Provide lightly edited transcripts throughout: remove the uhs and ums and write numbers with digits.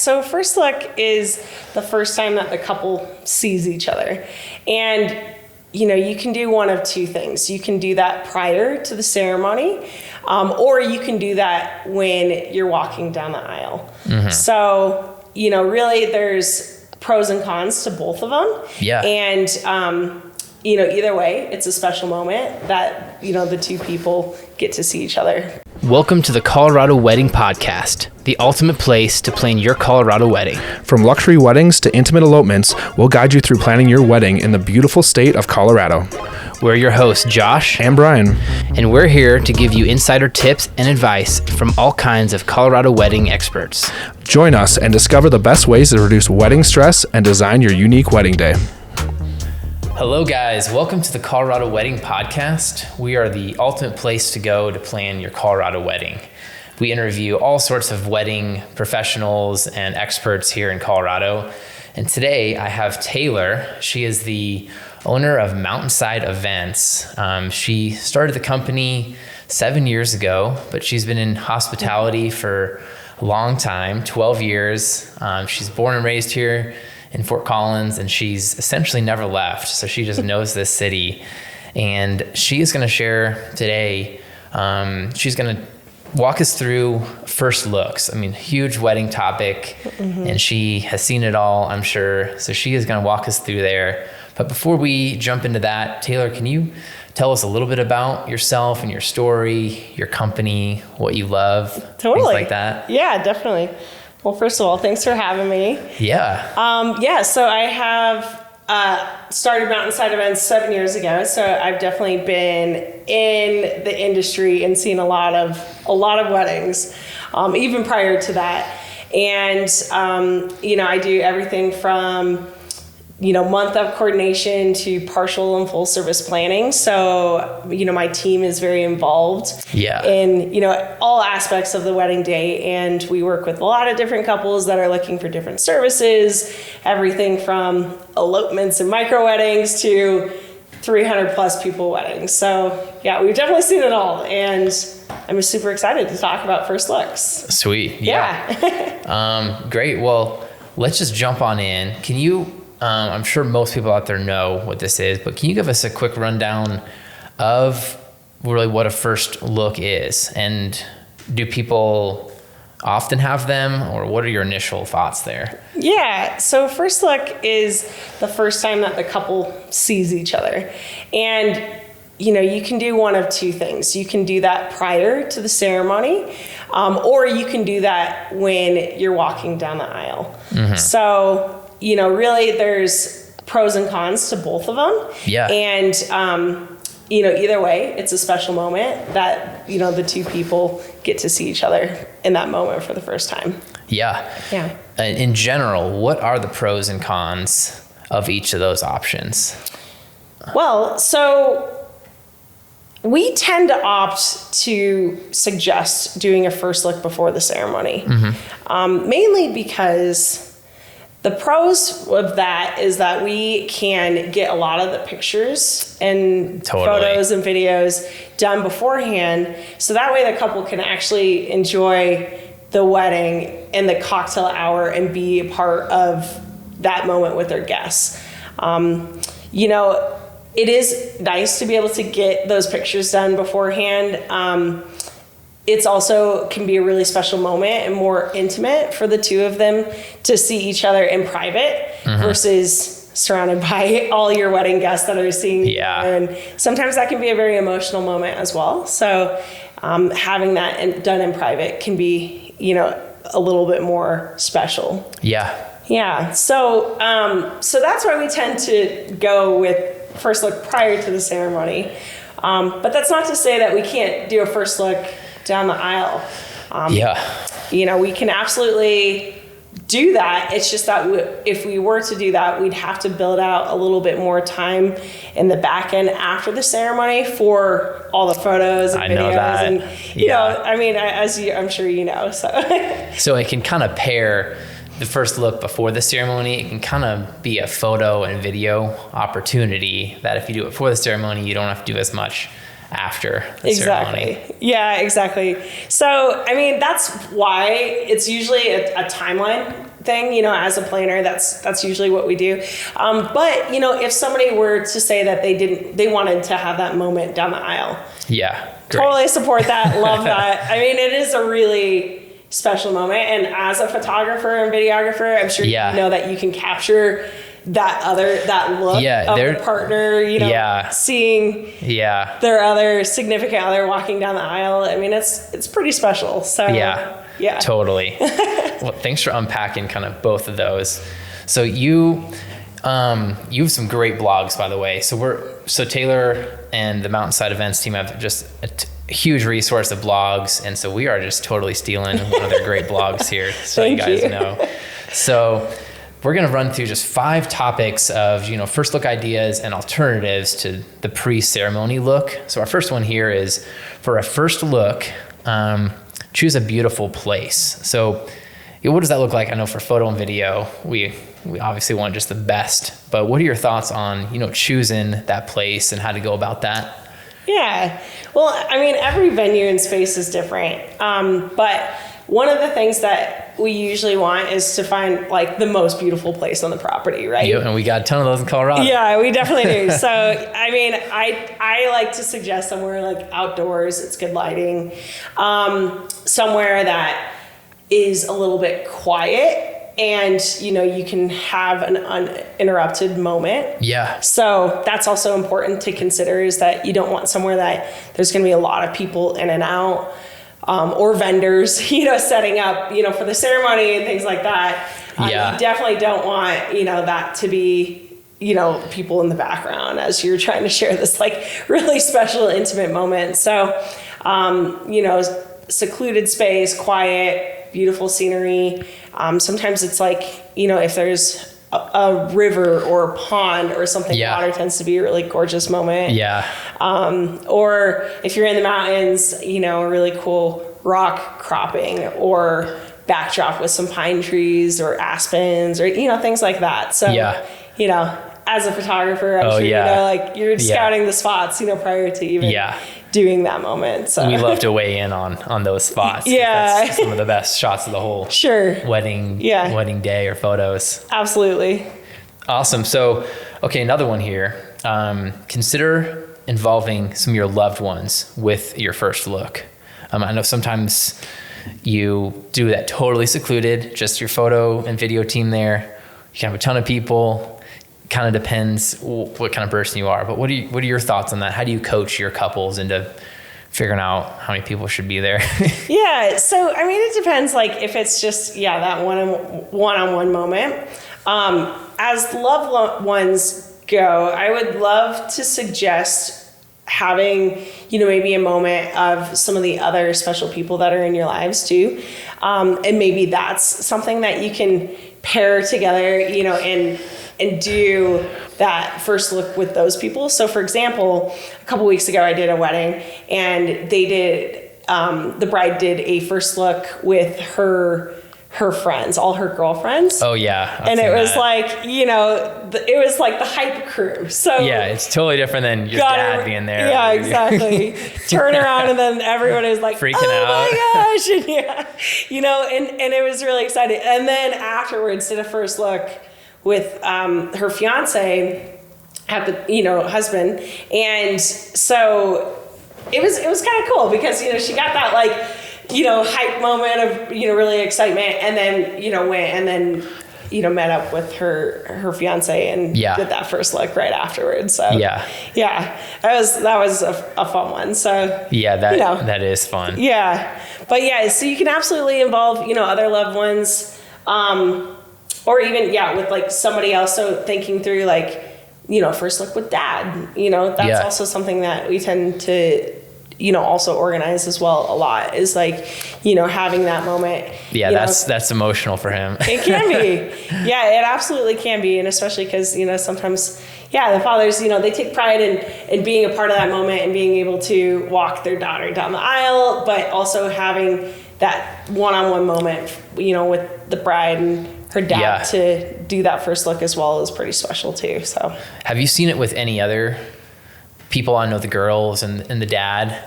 So first look is the first time that the couple sees each other. And, you can do one of two things. You can do that prior to the ceremony, or you can do that when you're walking down the aisle. Mm-hmm. So, really there's pros and cons to both of them. Yeah. And, either way, it's a special moment that, the two people get to see each other. Welcome to the Colorado Wedding Podcast, the ultimate place to plan your Colorado wedding. From luxury weddings to intimate elopements, we'll guide you through planning your wedding in the beautiful state of Colorado. We're your hosts, Josh and Brian, and we're here to give you insider tips and advice from all kinds of Colorado wedding experts. Join us and discover the best ways to reduce wedding stress and design your unique wedding day. Hello guys, welcome to the Colorado Wedding Podcast. We are the ultimate place to go to plan your Colorado wedding. We interview all sorts of wedding professionals and experts here in Colorado. And today I have Taylor. She is the owner of Mountainside Events. She started the company 7 years ago, but she's been in hospitality for a long time, 12 years. She's born and raised here in Fort Collins, and she's essentially never left. So she just knows this city. And she is going to share today, she's going to walk us through first looks. I mean, huge wedding topic, and she has seen it all, I'm sure. So she is going to walk us through there. But before we jump into that, Taylor, can you tell us a little bit about yourself and your story, your company, what you love, Totally. Things like that? Yeah, definitely. Well, first of all, thanks for having me. Yeah. So I have started Mountainside Events 7 years ago. So I've definitely been in the industry and seen a lot of weddings, even prior to that. And I do everything from month-up coordination to partial and full service planning. So, my team is very involved in, all aspects of the wedding day. And we work with a lot of different couples that are looking for different services, everything from elopements and micro weddings to 300 plus people weddings. So yeah, we've definitely seen it all. And I'm super excited to talk about first looks. Sweet. Yeah. Great. Well, let's just jump on in. Can you, I'm sure most people out there know what this is, but can you give us a quick rundown of really what a first look is? And do people often have them, or what are your initial thoughts there? Yeah, so first look is the first time that the couple sees each other. And, you can do one of two things. You can do that prior to the ceremony, or you can do that when you're walking down the aisle. Mm-hmm. So, really there's pros and cons to both of them. Yeah. And, either way, it's a special moment that, the two people get to see each other in that moment for the first time. Yeah. Yeah. In general, what are the pros and cons of each of those options? Well, so we tend to opt to suggest doing a first look before the ceremony, mainly because the pros of that is that we can get a lot of the pictures and photos and videos done beforehand. So that way the couple can actually enjoy the wedding and the cocktail hour and be a part of that moment with their guests. It is nice to be able to get those pictures done beforehand. It's also can be a really special moment and more intimate for the two of them to see each other in private versus surrounded by all your wedding guests that are seeing you. And sometimes that can be a very emotional moment as well. So having that done in private can be, a little bit more special. Yeah. So that's why we tend to go with first look prior to the ceremony. But that's not to say that we can't do a first look down the aisle. We can absolutely do that. It's just that if we were to do that, we'd have to build out a little bit more time in the back end after the ceremony for all the photos and videos. And, I'm sure you know. So it can kind of pair the first look before the ceremony. It can kind of be a photo and video opportunity that if you do it before the ceremony, you don't have to do as much after the ceremony. Yeah, exactly. So, that's why it's usually a timeline thing, as a planner, that's usually what we do. But, if somebody were to say that they wanted to have that moment down the aisle. Yeah. Great. Totally support that. Love that. I mean, it is a really special moment. And as a photographer and videographer, I'm sure you know that you can capture that look of the partner, seeing their other significant other walking down the aisle. I mean, it's pretty special. So yeah, totally. Well, thanks for unpacking kind of both of those. So you have some great blogs, by the way. So Taylor and the Mountainside Events team have just a huge resource of blogs, and so we are just totally stealing one of their great blogs here, so you guys know. So we're going to run through just 5 topics of, first look ideas and alternatives to the pre-ceremony look. So our first one here is, for a first look, choose a beautiful place. So what does that look like? I know for photo and video, we obviously want just the best, but what are your thoughts on, choosing that place and how to go about that? Yeah. Well, I mean, every venue and space is different. But one of the things that we usually want is to find like the most beautiful place on the property, right? Yep, and we got a ton of those in Colorado. Yeah, we definitely do. So, I mean, I like to suggest somewhere like outdoors, it's good lighting, somewhere that is a little bit quiet, and you can have an uninterrupted moment. Yeah. So that's also important to consider, is that you don't want somewhere that there's going to be a lot of people in and out, or vendors, setting up, for the ceremony and things like that. You definitely don't want, that to be, people in the background as you're trying to share this like really special, intimate moment. So, secluded space, quiet, beautiful scenery. Sometimes it's like, if there's a river or a pond or something, water tends to be a really gorgeous moment. Yeah. Or if you're in the mountains, a really cool rock cropping or backdrop with some pine trees or aspens or, things like that. So, as a photographer, I'm sure, you're scouting the spots, prior to even doing that moment. So we love to weigh in on those spots. That's some of the best shots of the whole wedding day or photos. Absolutely. Awesome. So, okay, another one here. Consider involving some of your loved ones with your first look. I know sometimes you do that totally secluded, just your photo and video team there. You can have a ton of people. Kind of depends what kind of person you are, but what are your thoughts on that? How do you coach your couples into figuring out how many people should be there? Yeah, so I mean, it depends. Like if it's just that one-on-one moment. As loved ones go, I would love to suggest having maybe a moment of some of the other special people that are in your lives too, and maybe that's something that you can pair together, and do that first look with those people. So for example, a couple weeks ago, I did a wedding, and they did, the bride did a first look with her friends, all her girlfriends. Oh yeah. And it was like, it was like the hype crew. So yeah, it's totally different than your dad being there. Yeah, exactly. Turn around and then everyone is like freaking out. My gosh. And and it was really exciting. And then afterwards did a first look with her fiance at the husband, and so it was kind of cool because she got that like hype moment of really excitement, and then went and then met up with her fiance and did that first look right afterwards. So that was a fun one. So that is fun. But so you can absolutely involve other loved ones. Or even, with like somebody else. So thinking through like, first look with dad, that's also something that we tend to, also organize as well a lot, is like, having that moment. Yeah, that's emotional for him. It can be. Yeah, it absolutely can be. And especially because, sometimes, the fathers, they take pride in being a part of that moment and being able to walk their daughter down the aisle, but also having that one-on-one moment, with the bride and her dad to do that first look as well is pretty special too. So have you seen it with any other people? I know the girls and the dad.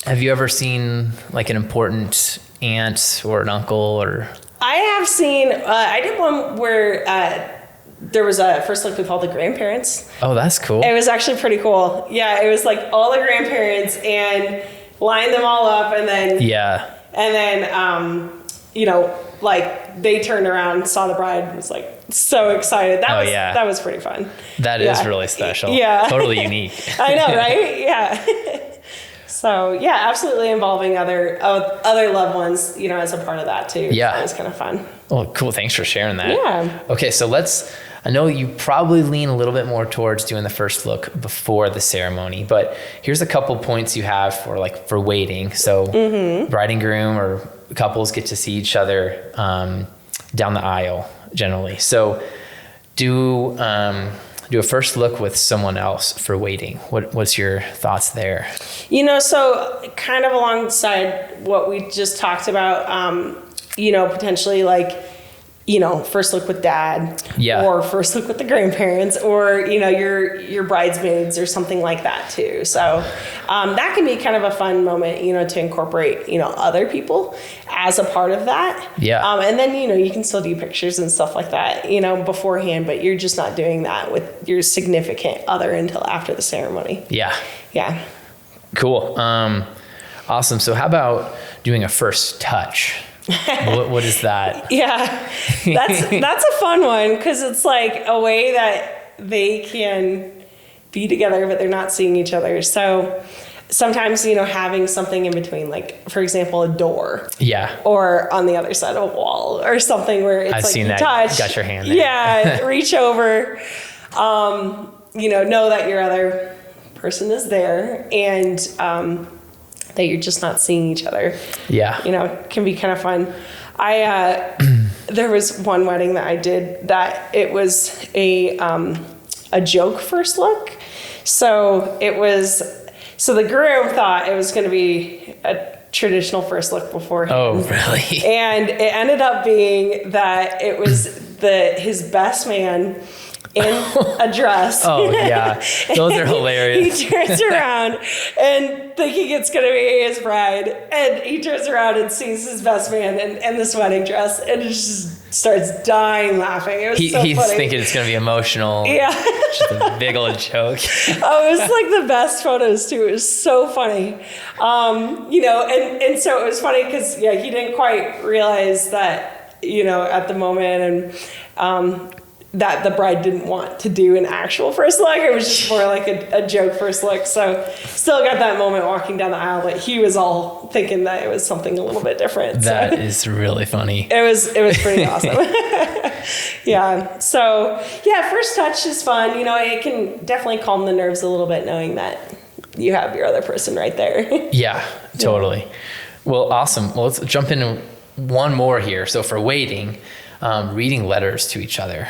Have you ever seen like an important aunt or an uncle or I have seen, I did one where there was a first look with all the grandparents. Oh, that's cool. It was actually pretty cool. Yeah, it was like all the grandparents and line them all up, and then you know, like they turned around, saw the bride, and was like so excited. That was pretty fun. That is really special. Yeah. Totally unique. I know, right? Yeah. So yeah, absolutely involving other loved ones, you know, as a part of that too. Yeah. That was kind of fun. Oh, cool. Thanks for sharing that. Yeah. Okay, so I know you probably lean a little bit more towards doing the first look before the ceremony, but here's a couple points you have for waiting. So bride and groom or couples get to see each other down the aisle generally. So do a first look with someone else for waiting. What's your thoughts there? You know, so kind of alongside what we just talked about, you know, potentially like, you know, first look with dad, or first look with the grandparents, or, you know, your bridesmaids or something like that too. So that can be kind of a fun moment, you know, to incorporate, you know, other people as a part of that. Yeah. And then, you know, you can still do pictures and stuff like that, you know, beforehand, but you're just not doing that with your significant other until after the ceremony. Yeah. Yeah. Cool. Awesome. So how about doing a first touch? What is that? Yeah, that's a fun one, because it's like a way that they can be together, but they're not seeing each other. So sometimes, you know, having something in between, like, for example, a door. Yeah. Or on the other side of a wall or something where it's I've like seen you that. touch. Got your hand there. Yeah, reach over. You know that your other person is there, and that you're just not seeing each other. Yeah. You know, it can be kind of fun. There was one wedding that I did that it was a joke first look. So the groom thought it was going to be a traditional first look beforehand. Oh, really? And it ended up being that it was his best man in a dress. Oh, yeah. Those are hilarious. He turns around and thinking it's going to be his bride. And he turns around and sees his best man in this wedding dress and just starts dying laughing. It was so he's funny. thinking it's going to be emotional. Yeah. Just a big old joke. Oh, it was like the best photos too. It was so funny. You know, and so it was funny because, yeah, he didn't quite realize that, you know, at the moment, and that the bride didn't want to do an actual first look. It was just more like a joke first look. So still got that moment walking down the aisle, but he was all thinking that it was something a little bit different. That is really funny. It was pretty awesome. Yeah. So yeah, first touch is fun. You know, it can definitely calm the nerves a little bit knowing that you have your other person right there. Yeah, totally. Well, awesome. Well, let's jump into one more here. So for waiting, reading letters to each other.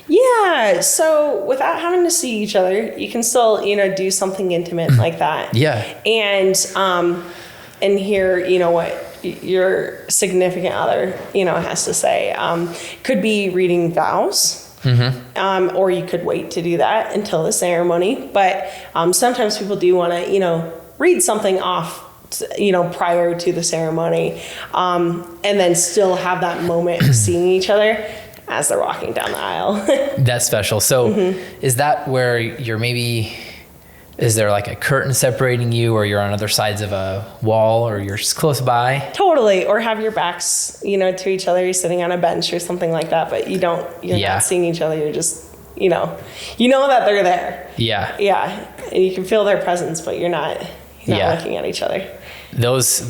Yeah. So without having to see each other, you can still, you know, do something intimate like that. Yeah. And hear, you know, what your significant other, you know, has to say. Could be reading vows. Mm-hmm. Or you could wait to do that until the ceremony. But sometimes people do want to, you know, read something off, you know, prior to the ceremony, and then still have that moment of seeing each other as they're walking down the aisle. That's special. So is that where you're is there like a curtain separating you, or you're on other sides of a wall, or you're just close by? Totally. Or have your backs, you know, to each other. You're sitting on a bench or something like that, but you're not seeing each other. You're just, you know that they're there. Yeah. Yeah. And you can feel their presence, but you're not looking at each other. Those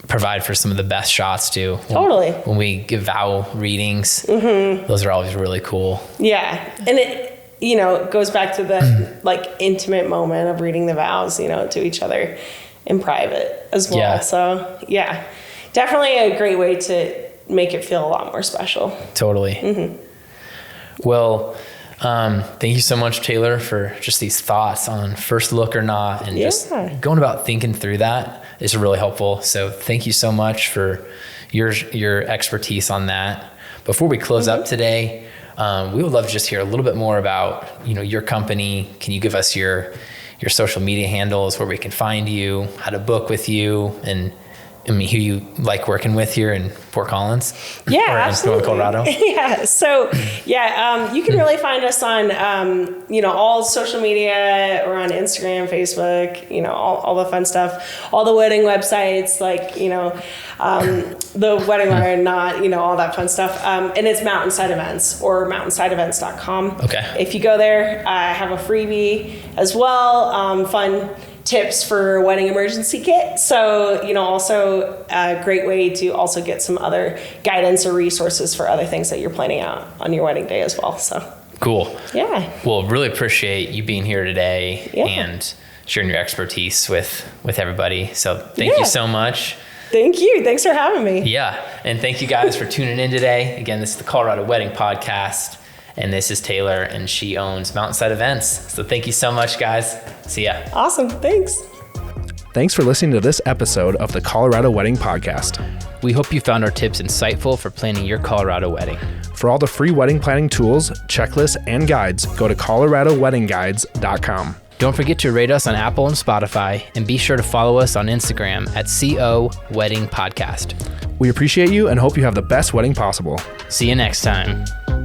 provide for some of the best shots too. Totally. When we give vow readings, those are always really cool. Yeah. And it, you know, goes back to the like intimate moment of reading the vows, you know, to each other in private as well. Yeah. So yeah, definitely a great way to make it feel a lot more special. Totally. Well, thank you so much, Taylor, for just these thoughts on first look or not, and just going about thinking through that is really helpful. So thank you so much for your expertise on that. Before we close up today, we would love to just hear a little bit more about, you know, your company. Can you give us your social media handles, where we can find you, how to book with you, and I mean, who you like working with here in Fort Collins? Yeah, or absolutely. in Colorado? Yeah. So, you can really find us on, all social media. Or on Instagram, Facebook, all the fun stuff, all the wedding websites, like, the wedding wire, not, all that fun stuff. And it's Mountainside Events or mountainsideevents.com. Okay. If you go there, I have a freebie as well. Fun tips for wedding emergency kit. So, also a great way to also get some other guidance or resources for other things that you're planning out on your wedding day as well. So Cool. yeah. Well, really appreciate you being here today Yeah. and sharing your expertise with everybody. So thank you so much. Thank you. Thanks for having me. Yeah. And thank you guys for tuning in today. Again, this is the Colorado Wedding Podcast. And this is Taylor, and she owns Mountainside Events. So thank you so much, guys. See ya. Awesome. Thanks. Thanks for listening to this episode of the Colorado Wedding Podcast. We hope you found our tips insightful for planning your Colorado wedding. For all the free wedding planning tools, checklists, and guides, go to coloradoweddingguides.com. Don't forget to rate us on Apple and Spotify, and be sure to follow us on Instagram at CO Wedding Podcast. We appreciate you and hope you have the best wedding possible. See you next time.